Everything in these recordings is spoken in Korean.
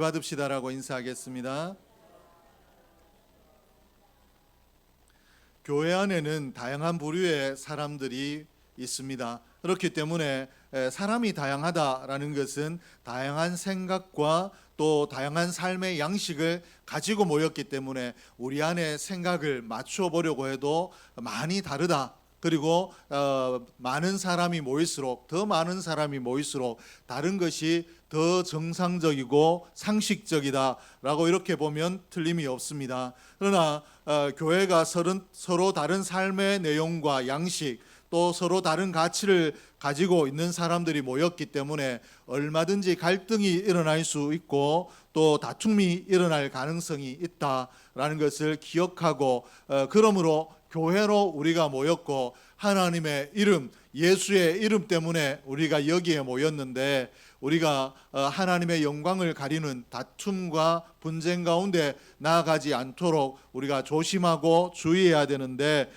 받읍시다라고 인사하겠습니다. 교회 안에는 다양한 부류의 사람들이 있습니다. 그렇기 때문에 사람이 다양하다라는 것은 다양한 생각과 또 다양한 삶의 양식을 가지고 모였기 때문에 우리 안에 생각을 맞춰 보려고 해도 많이 다르다. 그리고 많은 사람이 모일수록 더 많은 사람이 모일수록 다른 것이 더 정상적이고 상식적이다라고 이렇게 보면 틀림이 없습니다. 그러나 교회가 서로 다른 삶의 내용과 양식 또 서로 다른 가치를 가지고 있는 사람들이 모였기 때문에 얼마든지 갈등이 일어날 수 있고 또 다툼이 일어날 가능성이 있다라는 것을 기억하고 그러므로 교회로 우리가 모였고 하나님의 이름, 예수의 이름 때문에 우리가 여기에 모였는데 우리가 하나님의 영광을 가리는 다툼과 분쟁 가운데 나아가지 않도록 우리가 조심하고 주의해야 되는데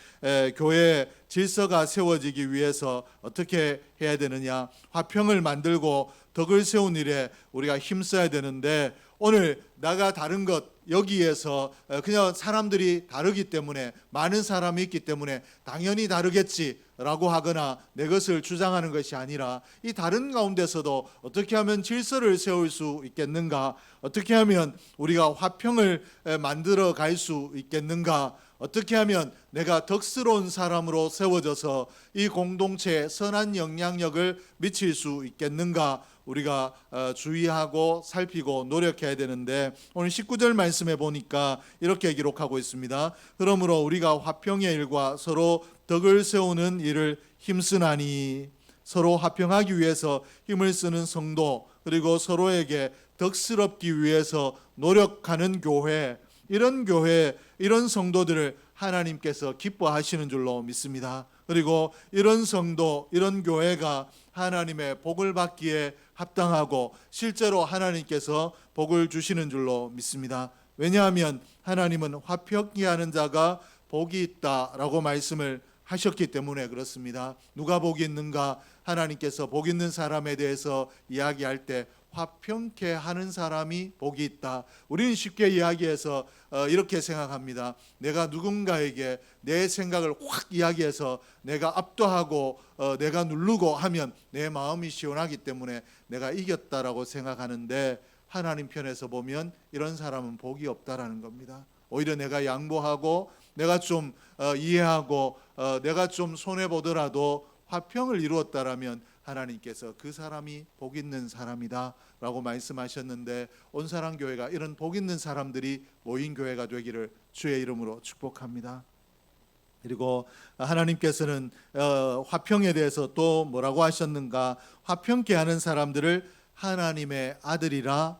교회 질서가 세워지기 위해서 어떻게 해야 되느냐? 화평을 만들고 덕을 세운 일에 우리가 힘써야 되는데 오늘 나가 다른 것 여기에서 그냥 사람들이 다르기 때문에 많은 사람이 있기 때문에 당연히 다르겠지라고 하거나 내 것을 주장하는 것이 아니라 이 다른 가운데서도 어떻게 하면 질서를 세울 수 있겠는가? 어떻게 하면 우리가 화평을 만들어 갈 수 있겠는가? 어떻게 하면 내가 덕스러운 사람으로 세워져서 이 공동체에 선한 영향력을 미칠 수 있겠는가? 우리가 주의하고 살피고 노력해야 되는데 오늘 19절 말씀에 보니까 이렇게 기록하고 있습니다. 그러므로 우리가 화평의 일과 서로 덕을 세우는 일을 힘쓰나니, 서로 화평하기 위해서 힘을 쓰는 성도 그리고 서로에게 덕스럽기 위해서 노력하는 교회, 이런 교회, 이런 성도들을 하나님께서 기뻐하시는 줄로 믿습니다. 그리고 이런 성도, 이런 교회가 하나님의 복을 받기에 합당하고 실제로 하나님께서 복을 주시는 줄로 믿습니다. 왜냐하면 하나님은 화평히 하는 자가 복이 있다라고 말씀을 하셨기 때문에 그렇습니다. 누가 복이 있는가? 하나님께서 복 있는 사람에 대해서 이야기할 때 화평케 하는 사람이 복이 있다. 우리는 쉽게 이야기해서 이렇게 생각합니다. 내가 누군가에게 내 생각을 확 이야기해서 내가 압도하고 내가 누르고 하면 내 마음이 시원하기 때문에 내가 이겼다라고 생각하는데 하나님 편에서 보면 이런 사람은 복이 없다라는 겁니다. 오히려 내가 양보하고 내가 좀 이해하고 내가 좀 손해보더라도 화평을 이루었다라면 하나님께서 그 사람이 복 있는 사람이다 라고 말씀하셨는데 온사랑교회가 이런 복 있는 사람들이 모인 교회가 되기를 주의 이름으로 축복합니다. 그리고 하나님께서는 화평에 대해서 또 뭐라고 하셨는가? 화평케 하는 사람들을 하나님의 아들이라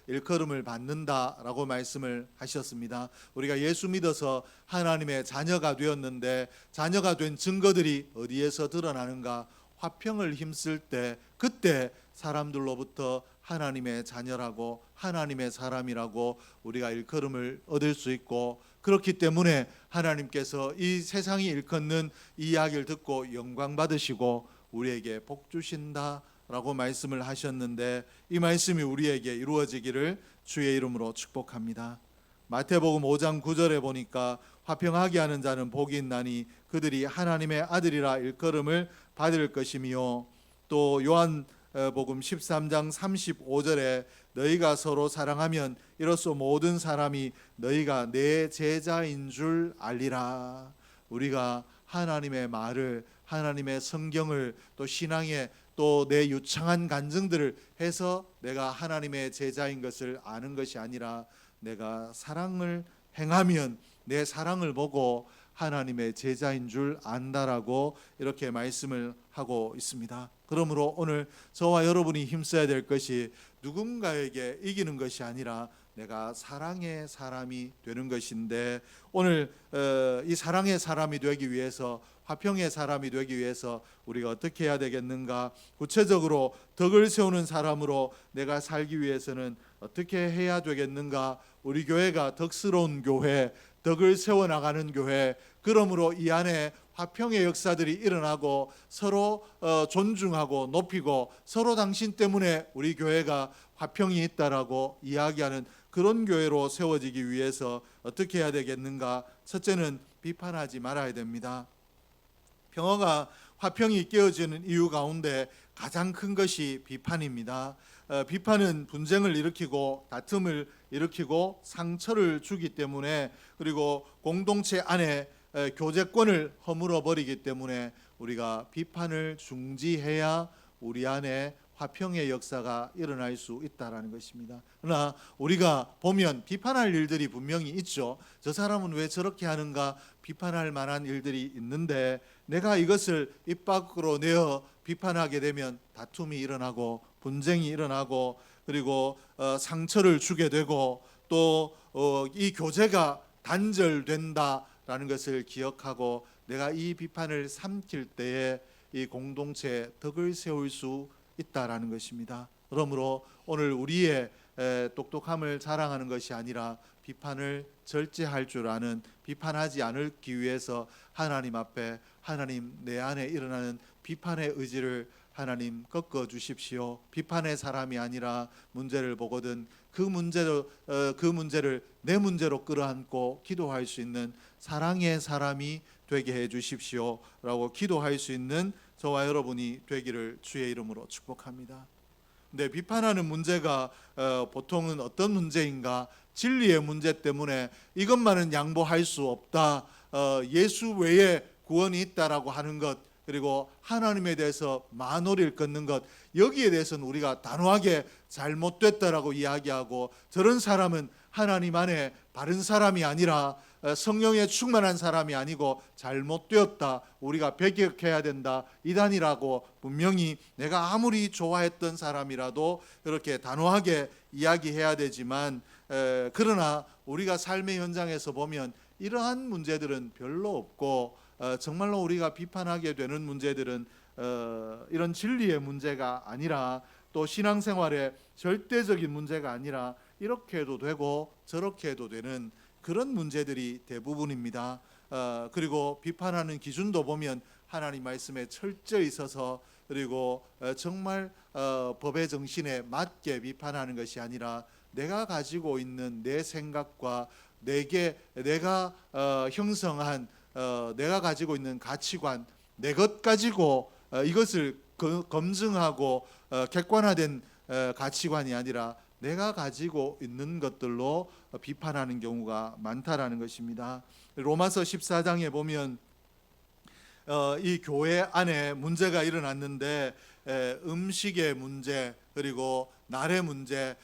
일컬음을 받는다라고 말씀을 하셨습니다. 우리가 예수 믿어서 하나님의 자녀가 되었는데 자녀가 된 증거들이 어디에서 드러나는가? 화평을 힘쓸 때 그때 사람들로부터 하나님의 자녀라고 하나님의 사람이라고 우리가 일컬음을 얻을 수 있고 그렇기 때문에 하나님께서 이 세상이 일컫는 이 이야기를 듣고 영광 받으시고 우리에게 복 주신다 라고 말씀을 하셨는데 이 말씀이 우리에게 이루어지기를 주의 이름으로 축복합니다. 마태복음 5장 9절에 보니까 화평하게 하는 자는 복이 있나니 그들이 하나님의 아들이라 일컬음을 받을 것이며 또 요한복음 13장 35절에 너희가 서로 사랑하면 이로써 모든 사람이 너희가 내 제자인 줄 알리라. 우리가 하나님의 말을 하나님의 성경을 또 신앙의 또 내 유창한 간증들을 해서 내가 하나님의 제자인 것을 아는 것이 아니라 내가 사랑을 행하면 내 사랑을 보고 하나님의 제자인 줄 안다라고 이렇게 말씀을 하고 있습니다. 그러므로 오늘 저와 여러분이 힘써야 될 것이 누군가에게 이기는 것이 아니라 내가 사랑의 사람이 되는 것인데 오늘 이 사랑의 사람이 되기 위해서 화평의 사람이 되기 위해서 우리가 어떻게 해야 되겠는가? 구체적으로 덕을 세우는 사람으로 내가 살기 위해서는 어떻게 해야 되겠는가? 우리 교회가 덕스러운 교회, 덕을 세워나가는 교회, 그러므로 이 안에 화평의 역사들이 일어나고 서로 존중하고 높이고 서로 당신 때문에 우리 교회가 화평이 있다라고 이야기하는 그런 교회로 세워지기 위해서 어떻게 해야 되겠는가? 첫째는 비판하지 말아야 됩니다. 평화가 화평이 깨어지는 이유 가운데 가장 큰 것이 비판입니다. 비판은 분쟁을 일으키고 다툼을 일으키고 상처를 주기 때문에, 그리고 공동체 안에 교제권을 허물어 버리기 때문에 우리가 비판을 중지해야 우리 안에 화평의 역사가 일어날 수 있다라는 것입니다. 그러나 우리가 보면 비판할 일들이 분명히 있죠. 저 사람은 왜 저렇게 하는가 비판할 만한 일들이 있는데, 내가 이것을 입 밖으로 내어 비판하게 되면 다툼이 일어나고 분쟁이 일어나고, 그리고 상처를 주게 되고, 또 이 교제가 단절된다라는 것을 기억하고 내가 이 비판을 삼킬 때에 이 공동체에 덕을 세울 수 있다라는 것입니다. 그러므로 오늘 우리의 똑똑함을 자랑하는 것이 아니라 비판을 절제할 줄 아는, 비판하지 않기 위해서 하나님 앞에, 하나님 내 안에 일어나는 비판의 의지를 하나님 꺾어 주십시오. 비판의 사람이 아니라 문제를 보거든 그 문제를 내 문제로 끌어안고 기도할 수 있는 사랑의 사람이 되게 해 주십시오라고 기도할 수 있는 저와 여러분이 되기를 주의 이름으로 축복합니다. 근데 비판하는 문제가 보통은 어떤 문제인가? 진리의 문제 때문에 이것만은 양보할 수 없다. 예수 외에 구원이 있다라고 하는 것, 그리고 하나님에 대해서 만오리를 걷는 것, 여기에 대해서는 우리가 단호하게 잘못됐다라고 이야기하고, 저런 사람은 하나님 안에 바른 사람이 아니라 성령에 충만한 사람이 아니고 잘못되었다, 우리가 배격해야 된다, 이단이라고 분명히 내가 아무리 좋아했던 사람이라도 그렇게 단호하게 이야기해야 되지만, 그러나 우리가 삶의 현장에서 보면 이러한 문제들은 별로 없고, 정말로 우리가 비판하게 되는 문제들은 이런 진리의 문제가 아니라, 또 신앙생활의 절대적인 문제가 아니라 이렇게 해도 되고 저렇게 해도 되는 그런 문제들이 대부분입니다. 그리고 비판하는 기준도 보면 하나님 말씀에 철저히 서서, 그리고 정말 법의 정신에 맞게 비판하는 것이 아니라 내가 가지고 있는 내 생각과 내가 형성한 내가 가지고 있는 가치관, 내 것 가지고 이것을 검증하고 객관화된 가치관이 아니라 내가 가지고 있는 것들로 비판하는 경우가 많다라는 것입니다. 로마서 14장에 보면 이 교회 안에 문제가 일어났는데, 음식의 문제, 그리고 날의 문제,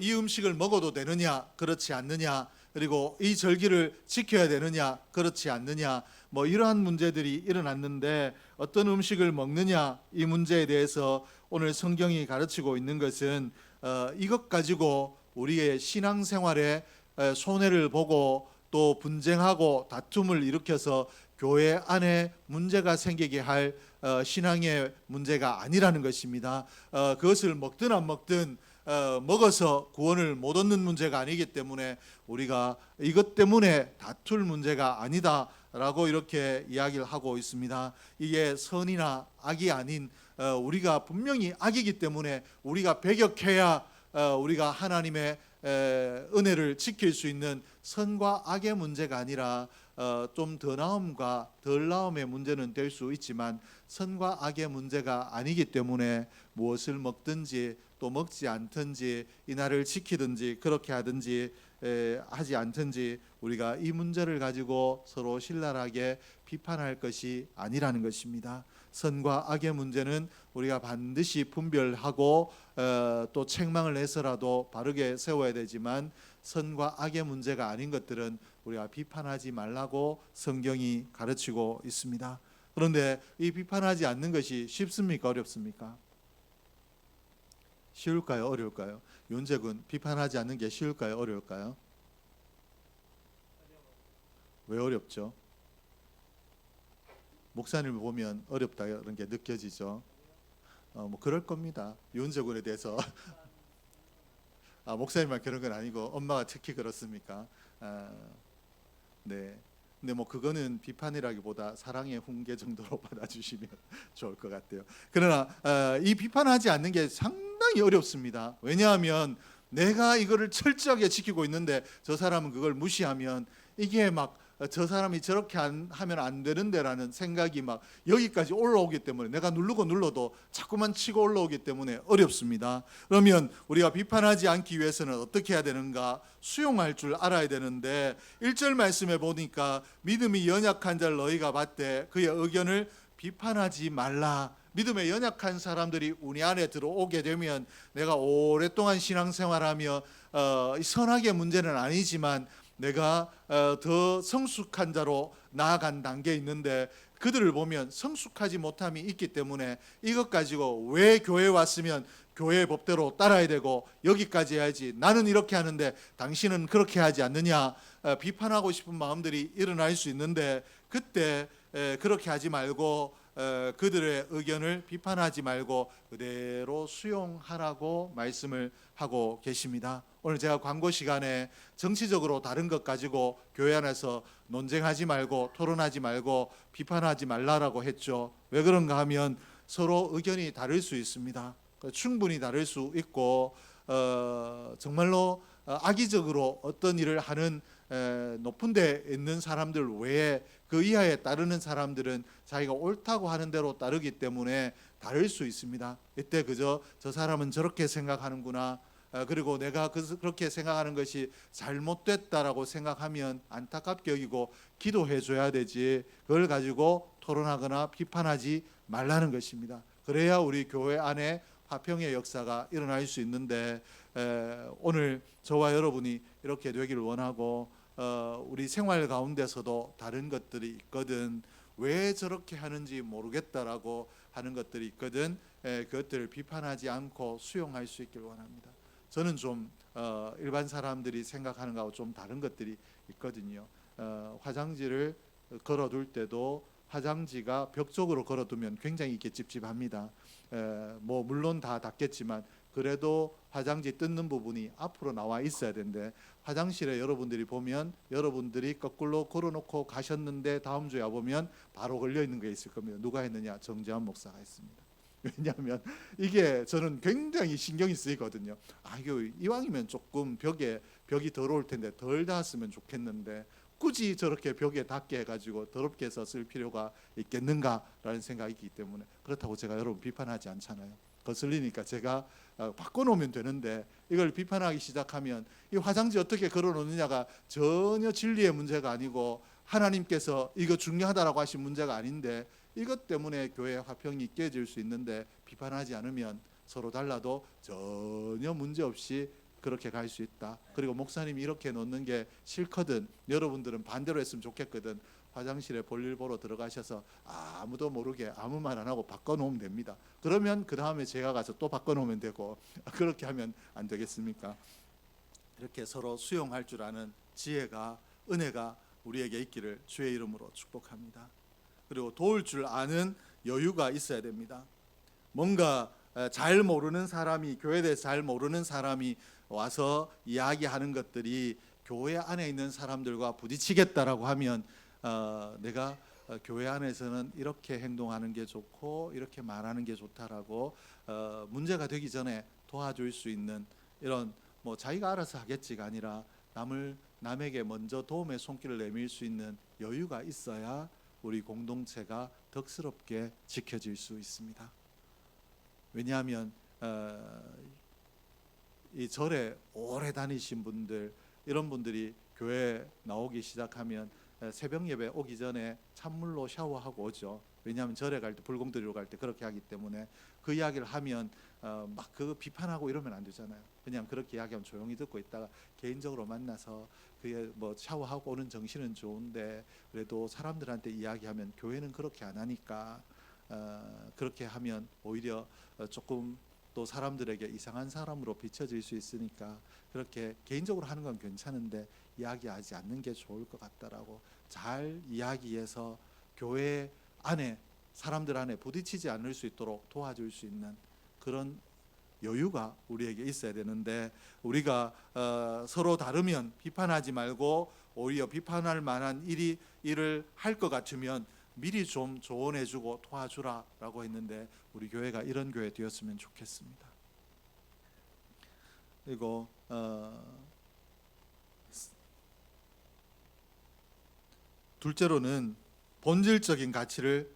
이 음식을 먹어도 되느냐 그렇지 않느냐, 그리고 이 절기를 지켜야 되느냐 그렇지 않느냐, 뭐 이러한 문제들이 일어났는데, 어떤 음식을 먹느냐 이 문제에 대해서 오늘 성경이 가르치고 있는 것은 이것 가지고 우리의 신앙생활에 손해를 보고 또 분쟁하고 다툼을 일으켜서 교회 안에 문제가 생기게 할 신앙의 문제가 아니라는 것입니다. 그것을 먹든 안 먹든 먹어서 구원을 못 얻는 문제가 아니기 때문에 우리가 이것 때문에 다툴 문제가 아니다라고 이렇게 이야기를 하고 있습니다. 이게 선이나 악이 아닌, 우리가 분명히 악이기 때문에 우리가 배격해야 우리가 하나님의 은혜를 지킬 수 있는 선과 악의 문제가 아니라 좀 더 나음과 덜 나음의 문제는 될 수 있지만 선과 악의 문제가 아니기 때문에 무엇을 먹든지 또 먹지 않든지 이날을 지키든지 그렇게 하든지 하지 않든지 우리가 이 문제를 가지고 서로 신랄하게 비판할 것이 아니라는 것입니다. 선과 악의 문제는 우리가 반드시 분별하고 또 책망을 해서라도 바르게 세워야 되지만, 선과 악의 문제가 아닌 것들은 우리가 비판하지 말라고 성경이 가르치고 있습니다. 그런데 이 비판하지 않는 것이 쉽습니까? 어렵습니까? 쉬울까요? 어려울까요? 윤재군, 비판하지 않는 게 쉬울까요? 어려울까요? 왜 어렵죠? 목사님을 보면 어렵다는 게 느껴지죠. 뭐 그럴 겁니다. 윤재군에 대해서 목사님만 그런 건 아니고 엄마가 특히 그렇습니까? 네. 근데 뭐 그거는 비판이라기보다 사랑의 훈계 정도로 받아주시면 좋을 것 같아요. 그러나 이 비판하지 않는 게 상당히 어렵습니다. 왜냐하면 내가 이거를 철저하게 지키고 있는데 저 사람은 그걸 무시하면 이게 막 저 사람이 저렇게 하면 안 되는데라는 생각이 막 여기까지 올라오기 때문에 내가 누르고 눌러도 자꾸만 치고 올라오기 때문에 어렵습니다. 그러면 우리가 비판하지 않기 위해서는 어떻게 해야 되는가? 수용할 줄 알아야 되는데 1절 말씀에 보니까 믿음이 연약한 자를 너희가 봤되 그의 의견을 비판하지 말라. 믿음에 연약한 사람들이 우리 안에 들어오게 되면 내가 오랫동안 신앙생활하며 선악의 문제는 아니지만 내가 더 성숙한 자로 나아간 단계에 있는데 그들을 보면 성숙하지 못함이 있기 때문에 이것 가지고 왜 교회에 왔으면 교회의 법대로 따라야 되고 여기까지 해야지 나는 이렇게 하는데 당신은 그렇게 하지 않느냐 비판하고 싶은 마음들이 일어날 수 있는데 그때 그렇게 하지 말고 그들의 의견을 비판하지 말고 그대로 수용하라고 말씀을 하고 계십니다. 오늘 제가 광고 시간에 정치적으로 다른 것 가지고 교회 안에서 논쟁하지 말고 토론하지 말고 비판하지 말라라고 했죠. 왜 그런가 하면 서로 의견이 다를 수 있습니다. 충분히 다를 수 있고 정말로 악의적으로 어떤 일을 하는 높은 데 있는 사람들 외에 그 이하에 따르는 사람들은 자기가 옳다고 하는 대로 따르기 때문에 다를 수 있습니다. 이때 그저 저 사람은 저렇게 생각하는구나 그리고 내가 그렇게 생각하는 것이 잘못됐다라고 생각하면 안타깝게 여기고 기도해 줘야 되지 그걸 가지고 토론하거나 비판하지 말라는 것입니다. 그래야 우리 교회 안에 화평의 역사가 일어날 수 있는데 오늘 저와 여러분이 이렇게 되기를 원하고 우리 생활 가운데서도 다른 것들이 있거든 왜 저렇게 하는지 모르겠다라고 하는 것들이 있거든 그것들을 비판하지 않고 수용할 수 있기를 원합니다. 저는 좀 일반 사람들이 생각하는 거하고 좀 다른 것들이 있거든요. 화장지를 걸어둘 때도 화장지가 벽 쪽으로 걸어두면 굉장히 이렇게 찝찝합니다. 뭐 물론 다 닦겠지만 그래도 화장지 뜯는 부분이 앞으로 나와 있어야 되는데 화장실에 여러분들이 보면 여러분들이 거꾸로 걸어놓고 가셨는데 다음 주에 와보면 바로 걸려있는 게 있을 겁니다. 누가 했느냐? 정재환 목사가 했습니다. 왜냐하면 이게 저는 굉장히 신경이 쓰이거든요. 이거 이왕이면 조금 벽이 더러울 텐데 덜 닿았으면 좋겠는데 굳이 저렇게 벽에 닿게 해가지고 더럽게 해서 쓸 필요가 있겠는가라는 생각이 있기 때문에 그렇다고 제가 여러분 비판하지 않잖아요. 거슬리니까 제가 바꿔놓으면 되는데 이걸 비판하기 시작하면 이 화장지 어떻게 걸어놓느냐가 전혀 진리의 문제가 아니고 하나님께서 이거 중요하다라고 하신 문제가 아닌데 이것 때문에 교회 화평이 깨질 수 있는데 비판하지 않으면 서로 달라도 전혀 문제없이 그렇게 갈 수 있다. 그리고 목사님이 이렇게 놓는 게 싫거든 여러분들은 반대로 했으면 좋겠거든 화장실에 볼일 보러 들어가셔서 아무도 모르게 아무 말 안 하고 바꿔놓으면 됩니다. 그러면 그 다음에 제가 가서 또 바꿔놓으면 되고 그렇게 하면 안 되겠습니까? 이렇게 서로 수용할 줄 아는 지혜가 은혜가 우리에게 있기를 주의 이름으로 축복합니다. 그리고 도울 줄 아는 여유가 있어야 됩니다. 뭔가 잘 모르는 사람이 교회에 대해서 잘 모르는 사람이 와서 이야기하는 것들이 교회 안에 있는 사람들과 부딪히겠다라고 하면 내가 교회 안에서는 이렇게 행동하는 게 좋고 이렇게 말하는 게 좋다라고 문제가 되기 전에 도와줄 수 있는 이런 뭐 자기가 알아서 하겠지가 아니라 남에게 먼저 도움의 손길을 내밀 수 있는 여유가 있어야 우리 공동체가 덕스럽게 지켜질 수 있습니다. 왜냐하면 이 절에 오래 다니신 분들 이런 분들이 교회에 나오기 시작하면 새벽 예배 오기 전에 찬물로 샤워하고 오죠. 왜냐하면 절에 갈 때 불공드리러 갈 때 그렇게 하기 때문에 그 이야기를 하면 막 그거 비판하고 이러면 안 되잖아요. 그냥 그렇게 이야기하면 조용히 듣고 있다가 개인적으로 만나서 그게 뭐 샤워하고 오는 정신은 좋은데 그래도 사람들한테 이야기하면 교회는 그렇게 안 하니까 그렇게 하면 오히려 조금 또 사람들에게 이상한 사람으로 비춰질 수 있으니까 그렇게 개인적으로 하는 건 괜찮은데 이야기하지 않는 게 좋을 것 같다라고 잘 이야기해서 교회 안에 사람들 안에 부딪히지 않을 수 있도록 도와줄 수 있는 그런 여유가 우리에게 있어야 되는데 우리가 서로 다르면 비판하지 말고 오히려 비판할 만한 일을 할 것 같으면 미리 좀 조언해주고 도와주라라고 했는데 우리 교회가 이런 교회 되었으면 좋겠습니다. 그리고 둘째로는 본질적인 가치를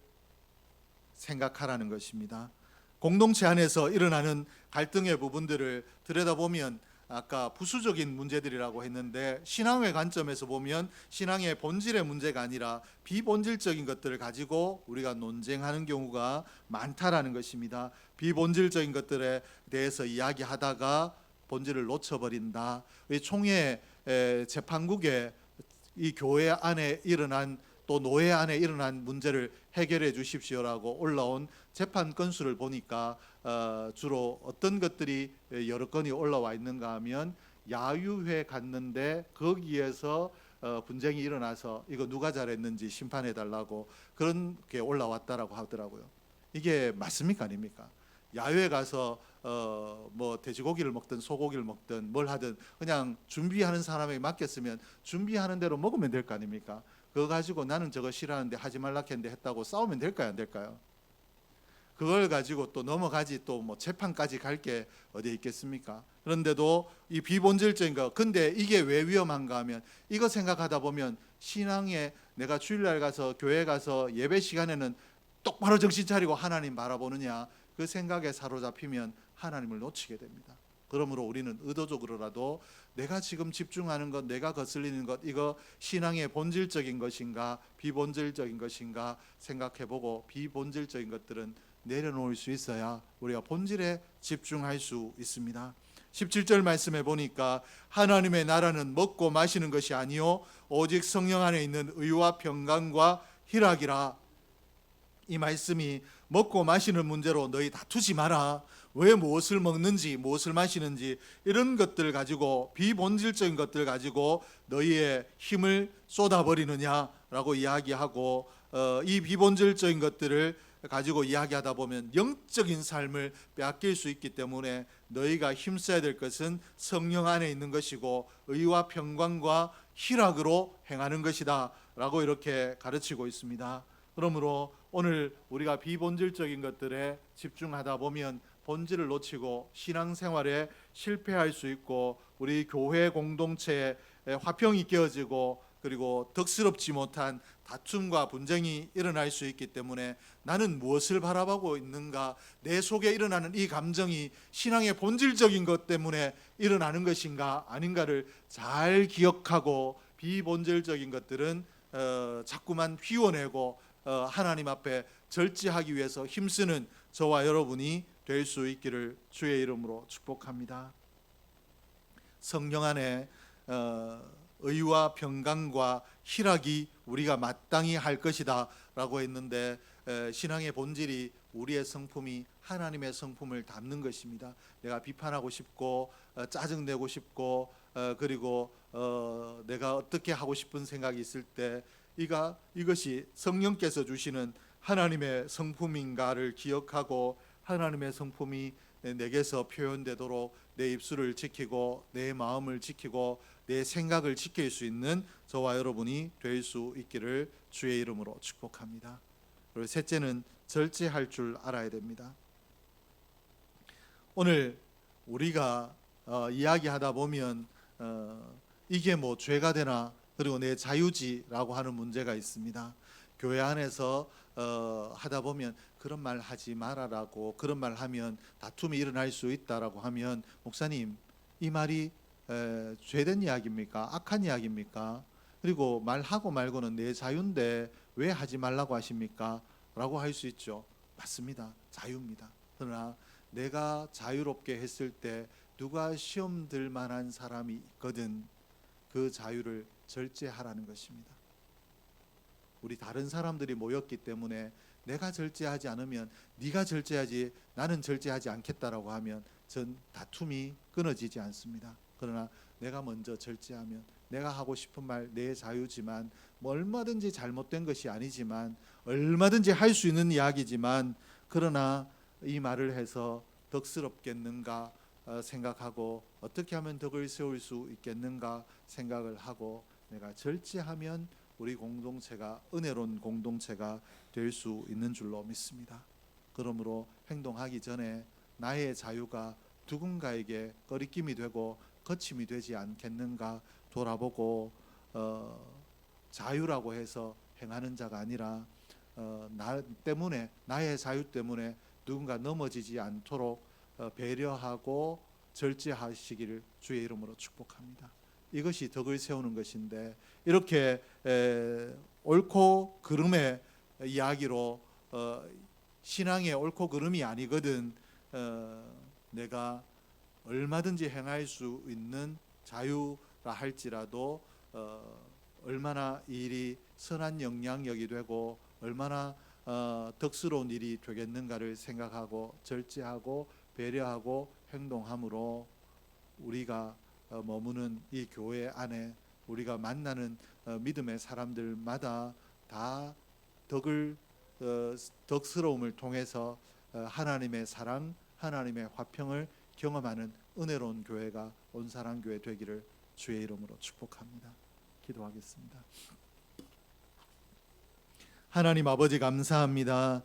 생각하라는 것입니다. 공동체 안에서 일어나는 갈등의 부분들을 들여다보면 아까 부수적인 문제들이라고 했는데 신앙의 관점에서 보면 신앙의 본질의 문제가 아니라 비본질적인 것들을 가지고 우리가 논쟁하는 경우가 많다라는 것입니다. 비본질적인 것들에 대해서 이야기하다가 본질을 놓쳐버린다. 총회 재판국에 이 교회 안에 일어난 또 노예 안에 일어난 문제를 해결해 주십시오라고 올라온 재판 건수를 보니까 주로 어떤 것들이 여러 건이 올라와 있는가 하면 야유회 갔는데 거기에서 분쟁이 일어나서 이거 누가 잘했는지 심판해 달라고 그런 게 올라왔다라고 하더라고요. 이게 맞습니까 아닙니까? 야외 가서 뭐 돼지고기를 먹든 소고기를 먹든 뭘 하든 그냥 준비하는 사람에게 맡겼으면 준비하는 대로 먹으면 될 거 아닙니까? 그거 가지고 나는 저거 싫어하는데 하지 말라 했는데 했다고 싸우면 될까요 안 될까요? 그걸 가지고 또 넘어가지 또 뭐 재판까지 갈 게 어디 있겠습니까? 그런데도 이 비본질적인 거 근데 이게 왜 위험한가 하면 이거 생각하다 보면 신앙에 내가 주일날 가서 교회 가서 예배 시간에는 똑바로 정신 차리고 하나님 바라보느냐 그 생각에 사로잡히면 하나님을 놓치게 됩니다. 그러므로 우리는 의도적으로라도 내가 지금 집중하는 것, 내가 거슬리는 것 이거 신앙의 본질적인 것인가 비본질적인 것인가 생각해보고 비본질적인 것들은 내려놓을 수 있어야 우리가 본질에 집중할 수 있습니다. 17절 말씀에 보니까 하나님의 나라는 먹고 마시는 것이 아니요 오직 성령 안에 있는 의와 평강과 희락이라. 이 말씀이 먹고 마시는 문제로 너희 다투지 마라. 왜 무엇을 먹는지 무엇을 마시는지 이런 것들 가지고 비본질적인 것들 가지고 너희의 힘을 쏟아버리느냐라고 이야기하고 이 비본질적인 것들을 가지고 이야기하다 보면 영적인 삶을 빼앗길 수 있기 때문에 너희가 힘써야 될 것은 성령 안에 있는 것이고 의와 평강과 희락으로 행하는 것이다 라고 이렇게 가르치고 있습니다. 그러므로 오늘 우리가 비본질적인 것들에 집중하다 보면 본질을 놓치고 신앙생활에 실패할 수 있고 우리 교회 공동체에 화평이 깨어지고 그리고 덕스럽지 못한 다툼과 분쟁이 일어날 수 있기 때문에 나는 무엇을 바라보고 있는가, 내 속에 일어나는 이 감정이 신앙의 본질적인 것 때문에 일어나는 것인가 아닌가를 잘 기억하고 비본질적인 것들은 자꾸만 휘어내고 하나님 앞에 절제하기 위해서 힘쓰는 저와 여러분이 될 수 있기를 주의 이름으로 축복합니다. 성령 안에 의와 평강과 희락이 우리가 마땅히 할 것이다 라고 했는데 신앙의 본질이 우리의 성품이 하나님의 성품을 담는 것입니다. 내가 비판하고 싶고 짜증내고 싶고 그리고 내가 어떻게 하고 싶은 생각이 있을 때 이것이 성령께서 주시는 하나님의 성품인가를 기억하고 하나님의 성품이 내게서 표현되도록 내 입술을 지키고 내 마음을 지키고 내 생각을 지킬 수 있는 저와 여러분이 될 수 있기를 주의 이름으로 축복합니다. 그리고 셋째는 절제할 줄 알아야 됩니다. 오늘 우리가 이야기하다 보면 이게 뭐 죄가 되나 그리고 내 자유지라고 하는 문제가 있습니다. 교회 안에서 하다 보면 그런 말 하지 말아라고 그런 말 하면 다툼이 일어날 수 있다라고 하면 목사님 이 말이 죄된 이야기입니까? 악한 이야기입니까? 그리고 말하고 말고는 내 자유인데 왜 하지 말라고 하십니까? 라고 할 수 있죠. 맞습니다. 자유입니다. 그러나 내가 자유롭게 했을 때 누가 시험 들 만한 사람이 있거든 그 자유를 절제하라는 것입니다. 우리 다른 사람들이 모였기 때문에 내가 절제하지 않으면 네가 절제하지 나는 절제하지 않겠다라고 하면 전 다툼이 끊어지지 않습니다. 그러나 내가 먼저 절제하면 내가 하고 싶은 말 내 자유지만 뭐 얼마든지 잘못된 것이 아니지만 얼마든지 할 수 있는 이야기지만 그러나 이 말을 해서 덕스럽겠는가 생각하고 어떻게 하면 덕을 세울 수 있겠는가 생각을 하고 내가 절제하면 우리 공동체가 은혜로운 공동체가 될 수 있는 줄로 믿습니다. 그러므로 행동하기 전에 나의 자유가 누군가에게 꺼리낌이 되고 거침이 되지 않겠는가 돌아보고 자유라고 해서 행하는 자가 아니라 나 때문에, 나의 자유 때문에 누군가 넘어지지 않도록 배려하고 절제하시기를 주의 이름으로 축복합니다. 이것이 덕을 세우는 것인데, 이렇게 옳고 그름의 이야기로 신앙의 옳고 그름이 아니거든 내가 얼마든지 행할 수 있는 자유라 할지라도 얼마나 이 일이 선한 영향력이 되고 얼마나 덕스러운 일이 되겠는가를 생각하고 절제하고 배려하고 행동함으로 우리가 머무는 이 교회 안에 우리가 만나는 믿음의 사람들마다 다 덕스러움을 통해서 하나님의 사랑, 하나님의 화평을 경험하는 은혜로운 교회가 온사랑교회 되기를 주의 이름으로 축복합니다. 기도하겠습니다. 하나님 아버지 감사합니다.